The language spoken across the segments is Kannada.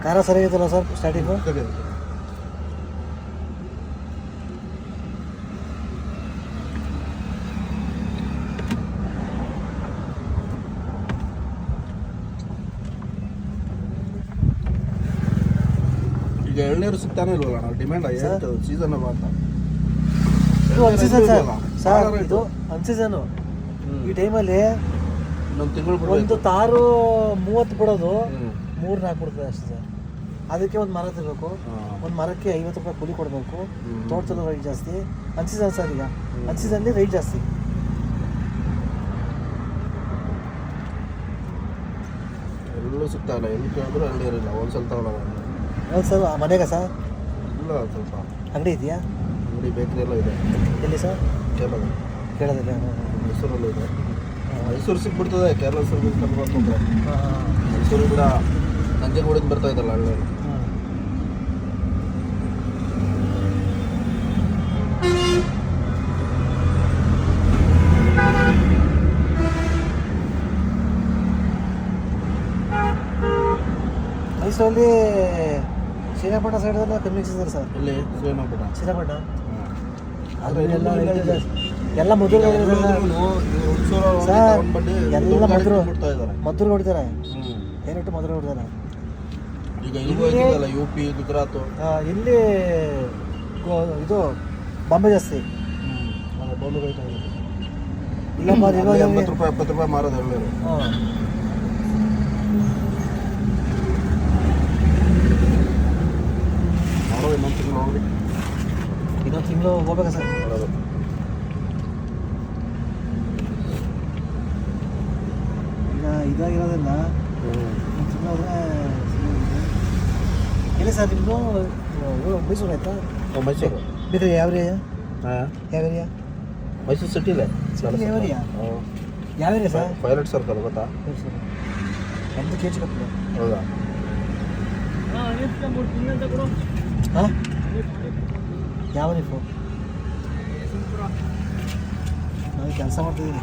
ಖಾರ ಸರಿಯಾಗಿತ್ತಲ್ಲ ಸರ್ ಸ್ಟಾರ್ಟಿಂಗು? ಈಗ ಎಳ್ನೀರು ಸಿಗ್ತಾನೆ ಇಲ್ವಲ್ಲ ನಾವು ಡಿಮ್ಯಾಂಡ್ ಆಯ್ತು ಸೀಸನ್ ಅಲ್ಲ ಅಂತ. ಇದು ಅನ್ಸೀಸನ್ ಸರ್ ಇದು ಅನ್ಸೀಸನು. ಈ ಟೈಮಲ್ಲಿ ಇನ್ನೊಂದು ತಿಂಗಳು ಒಂದು ತಾರು 30 ಬಿಡೋದು 3-4 ಬಿಡ್ತದೆ ಅಷ್ಟೇ ಸರ್. ಅದಕ್ಕೆ ಒಂದು ಮರ ತರಬೇಕು, ಒಂದು ಮರಕ್ಕೆ 50 ರೂಪಾಯಿ ಕೂಲಿ ಕೊಡಬೇಕು. ತೋಟದಲ್ಲೂ ರೈಟ್ ಜಾಸ್ತಿ. ಅನ್ಸೀಸನ್ ಸರ್, ಈಗ ಅನ್ಸೀಸನ್ಲಿ ರೈಟ್ ಜಾಸ್ತಿ. ಎಲ್ಲೂ ಸಿಗ್ತಾ ಇಲ್ಲ, ಎಲ್ಲಿ ಕೇಳಿದ್ರು ಎಳ್ನೀರಿಲ್ಲ. ಹೋಲ್ಸೇಲ್ ತಗೊಳ್ಳೋದು ಹೌದು ಸರ್. ಮನೆಗೆ ಸರ್ ಇಲ್ಲ, ಸ್ವಲ್ಪ ಅಂಗಡಿ ಇದೆಯಾ? ಅಂಗಡಿ ಬೇಕ್ರಿ ಎಲ್ಲ ಇದೆ. ಎಲ್ಲಿ ಸರ್? ಕೇಳೋದಿಲ್ಲ. ಮೈಸೂರಲ್ಲೂ ಇದೆ. ಮೈಸೂರು ಸಿಕ್ಬಿಡ್ತದೆ, ಕೇರಳ ಸರ್ವಿಸ್ ಕರ್ಬೇಕು ಅಂದರೆ. ಮೈಸೂರು ಕೂಡ ನಂಜನಗೂಡಿಂದ ಬರ್ತಾ ಇದ್ದಲ್ಲ ಹಳ್ಳಿ. ಮೈಸೂರಲ್ಲಿ ಶ್ರೀರಂಗಪಟ್ಟಣ ಸೈಡಲ್ಲ ಕಮ್ಮಿ ಸಿಗ್ತಾರೆ ಸರ್. ಇಲ್ಲಿ ಶ್ರೀರಂಗಪಟ್ಟಣ ಎಲ್ಲ ಮಧುರ ಸರ್, ಎಲ್ಲ ಮಧುರ ಹೊಡಿತಾರೆ. ಏನಿಟ್ಟು ಮಧುರ ಹೊಡಿತಾರೆ. ಈಗ UP, ಗುಜರಾತ್, ಇಲ್ಲಿ ಇದು ಬಾಂಬೆ ಜಾಸ್ತಿ. ಬಾಂಬೆ ಹೋಯ್ತಾ ಇಲ್ಲ 80 ರೂಪಾಯಿ 70 ರೂಪಾಯಿ ಮಾರೋದು ಎಳ್ನೀರು. ಇನ್ನೊಂದು ತಿಂಗಳು ಹೋಗ್ಬೇಕಾ ಸರ್? ಈಗ ಇದಾಗಿರೋದಿಲ್ಲ. ಒಂದು ತಿಂಗಳು ಹೋದರೆ ಎಲ್ಲಿ ಸರ್ ನಿಮ್ಮದು? ಮೈಸೂರು ಆಯ್ತಾ? ಮೈಸೂರು. ಬೇರೆ ಯಾವ ಏರಿಯಾ? ಮೈಸೂರು ಸಿಟಿಲೇ. ಯಾವ ಏರಿಯಾ? ಯಾವ ಏರಿಯಾ ಸರ್? ಪೈಲಟ್ ಸರ್ಕಲ್ ಗೊತ್ತಾ? ನಮ್ಮದು KG ಕಪ್ಪು. ಹೌದಾ? ಹಾಂ, ಯಾವ ನೀವು? ನಾನು ಕೆಲಸ ಮಾಡ್ತಿದ್ದೀನಿ.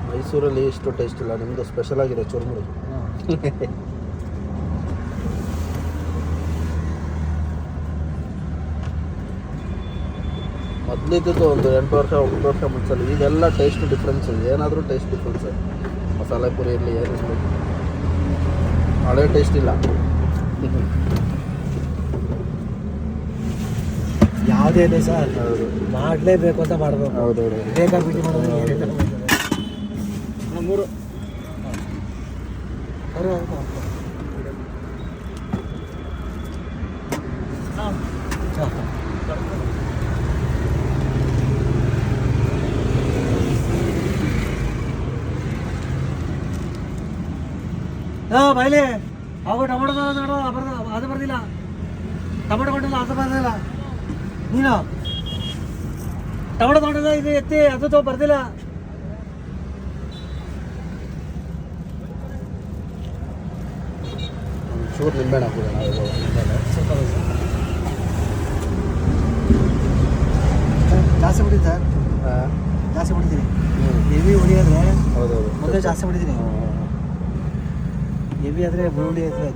ಮೈಸೂರಲ್ಲಿ ಇಷ್ಟು ಟೇಸ್ಟ್ ಇಲ್ಲ, ನಿಮ್ಮದು ಸ್ಪೆಷಲ್ ಆಗಿದೆ ಚುರುಮುರಿ. ಮೊದಲಿದ್ದು ಒಂದು 8 ವರ್ಷ 9 ವರ್ಷ ಮುಂಚೆ. ಈಗೆಲ್ಲ ಟೇಸ್ಟ್ ಡಿಫ್ರೆನ್ಸ್, ಏನಾದರೂ ಟೇಸ್ಟ್ ಡಿಫ್ರೆನ್ಸ್. ಮಸಾಲೆ ಪುರಿ ಇರಲಿ, ಏನು ಹಳೆ ಟೇಸ್ಟ್ ಇಲ್ಲ. ಯಾವುದೇ ಇದೆ ಸರ್, ಹೌದು, ಮಾಡಲೇಬೇಕು ಅಂತ ಮಾಡಬೇಕು. ಹೌದು, ಬೇಕಾಗ್ಬಿಟ್ಟು ಮಾಡೋದು. 3 ಬೈಲಿ ಅವು ಟೊಮೊಟೊ ನೋಡು, ಅದು ಬರ್ದಿಲ್ಲ. ಟೊಮೊಟೊ ಕೊಂಡಿಲ್ಲ, ಅದು ಬರ್ದಿಲ್ಲ. ನೀನು ಟೊಮೊಟೊ ತಗೊಂಡಿಲ್ಲ, ಇದು ಎತ್ತಿ ಅದು ಬರ್ದಿಲ್ಲ. ಚೂರು ನಿಂಬೆಹಣ್ಣು ಹಾಕೋಣ. ಜಾಸ್ತಿ ಬಿಟ್ಟಿದ್ದು ಸರ್, ಜಾಸ್ತಿ ಬಿಟ್ಟಿದ್ದೀನಿ. ಹೆವಿ ಹೊಡಿಯಾದ್ರೆ ಹೌದೌದು, ಮೊದಲೇ ಜಾಸ್ತಿ ಬಿಟ್ಟಿದ್ದೀನಿ. ಹೆವಿ ಆದರೆ ಹುಳಿ ಐತೆ.